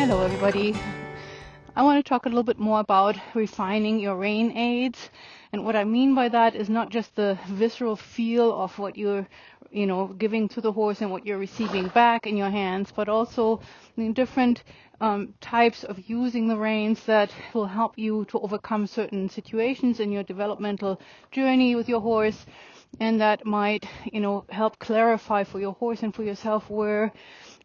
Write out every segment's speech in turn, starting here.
Hello everybody. I want to talk a little bit more about refining your rein aids. And what I mean by that is not just the visceral feel of what you're, giving to the horse and what you're receiving back in your hands, but also the different types of using the reins that will help you to overcome certain situations in your developmental journey with your horse. And that might, help clarify for your horse and for yourself where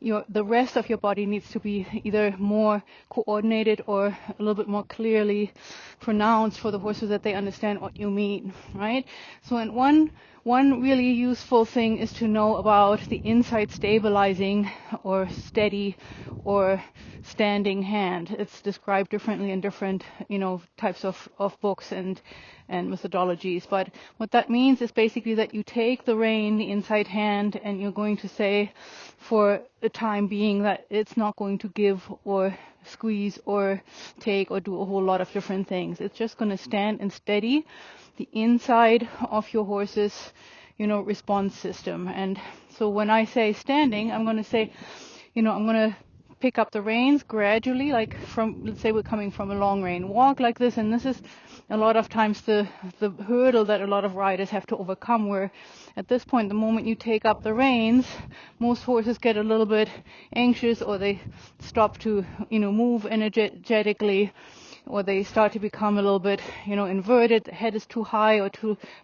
the rest of your body needs to be either more coordinated or a little bit more clearly pronounced for the horse so that they understand what you mean, right? So in one really useful thing is to know about the inside stabilizing or steady or standing hand. It's described differently in different, types of books and methodologies. But what that means is basically that you take the rein, the inside hand, and you're going to say for the time being that it's not going to give or squeeze or take or do a whole lot of different things. It's just going to stand and steady the inside of your horse's, response system. And so when I say standing, I'm going to say, I'm going to pick up the reins gradually, like let's say we're coming from a long rein walk like this, and this is a lot of times the hurdle that a lot of riders have to overcome, where at this point, the moment you take up the reins, most horses get a little bit anxious, or they stop to, move energetically, or they start to become a little bit, inverted, the head is too high, or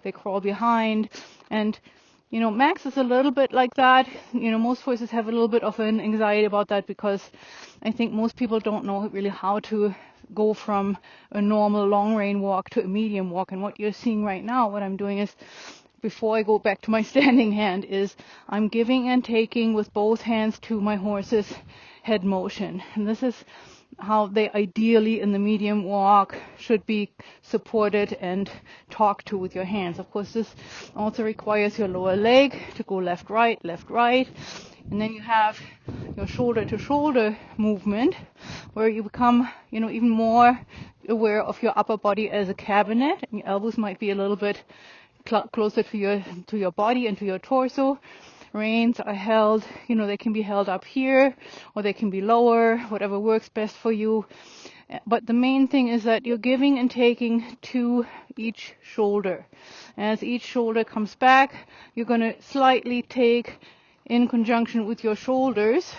they crawl behind. And Max is a little bit like that. Most horses have a little bit of an anxiety about that, because I think most people don't know really how to go from a normal long rein walk to a medium walk. And what you're seeing right now, what I'm doing is, before I go back to my standing hand, is I'm giving and taking with both hands to my horse's head motion. And this is how they ideally in the medium walk should be supported and talked to with your hands. Of course, this also requires your lower leg to go left, right, and then you have your shoulder to shoulder movement, where you become, even more aware of your upper body as a cabinet, and your elbows might be a little bit closer to your body and to your torso. Reins are held, they can be held up here, or they can be lower, whatever works best for you. But the main thing is that you're giving and taking to each shoulder. As each shoulder comes back, you're going to slightly take in conjunction with your shoulders,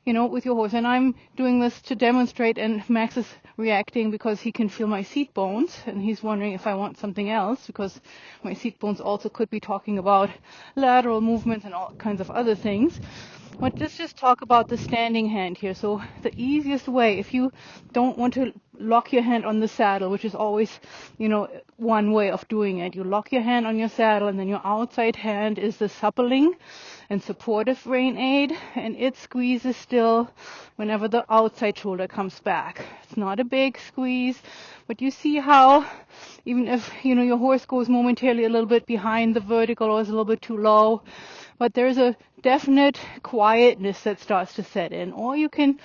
with your horse. And I'm doing this to demonstrate, and Max is reacting because he can feel my seat bones, and he's wondering if I want something else, because my seat bones also could be talking about lateral movements and all kinds of other things. But let's just talk about the standing hand here. So the easiest way, if you don't want to lock your hand on the saddle, which is always, one way of doing it, you lock your hand on your saddle, and then your outside hand is the suppling and supportive rein aid, and it squeezes still whenever the outside shoulder comes back. It's not a big squeeze, but you see how even if, your horse goes momentarily a little bit behind the vertical or is a little bit too low, but there's a definite quietness that starts to set in. Or you can,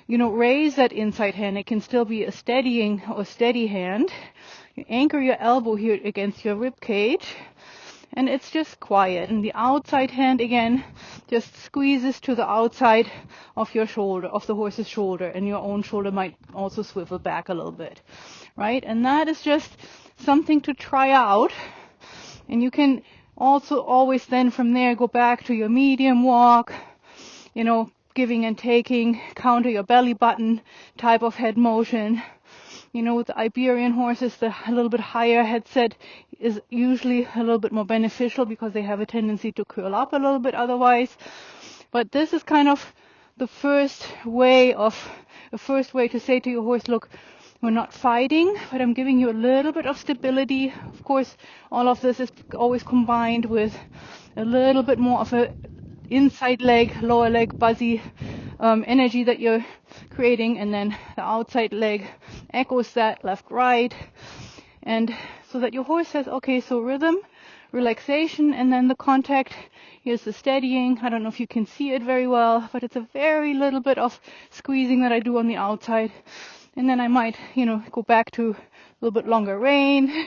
raise that inside hand. It can still be a steadying or steady hand. You anchor your elbow here against your rib cage, and it's just quiet. And the outside hand, again, just squeezes to the outside of your shoulder, of the horse's shoulder, and your own shoulder might also swivel back a little bit, right? And that is just something to try out. And you can also always then from there go back to your medium walk, giving and taking, counter your belly button type of head motion. With the Iberian horses, a little bit higher headset is usually a little bit more beneficial, because they have a tendency to curl up a little bit otherwise. But this is kind of the first way to say to your horse, look, we're not fighting, but I'm giving you a little bit of stability. Of course, all of this is always combined with a little bit more of a inside leg, lower leg, buzzy energy that you're creating, and then the outside leg echoes that, left, right, and so that your horse says, okay, so rhythm, relaxation, and then the contact. Here's the steadying. I don't know if you can see it very well, but it's a very little bit of squeezing that I do on the outside. And then I might, go back to a little bit longer rein.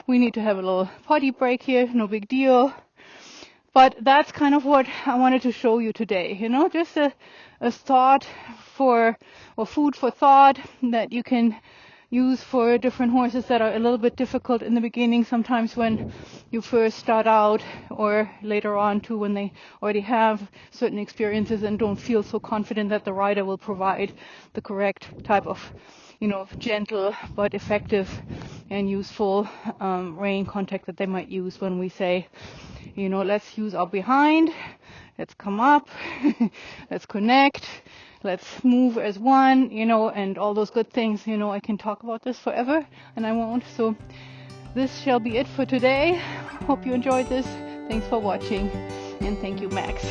We need to have a little potty break here, no big deal. But that's kind of what I wanted to show you today, just a thought or food for thought that you can use for different horses that are a little bit difficult in the beginning, sometimes when you first start out, or later on too, when they already have certain experiences and don't feel so confident that the rider will provide the correct type of gentle but effective and useful rein contact that they might use when we say, let's use our behind, let's come up, let's connect, let's move as one, and all those good things. I can talk about this forever, and I won't. So this shall be it for today. Hope you enjoyed this. Thanks for watching, and thank you, Max.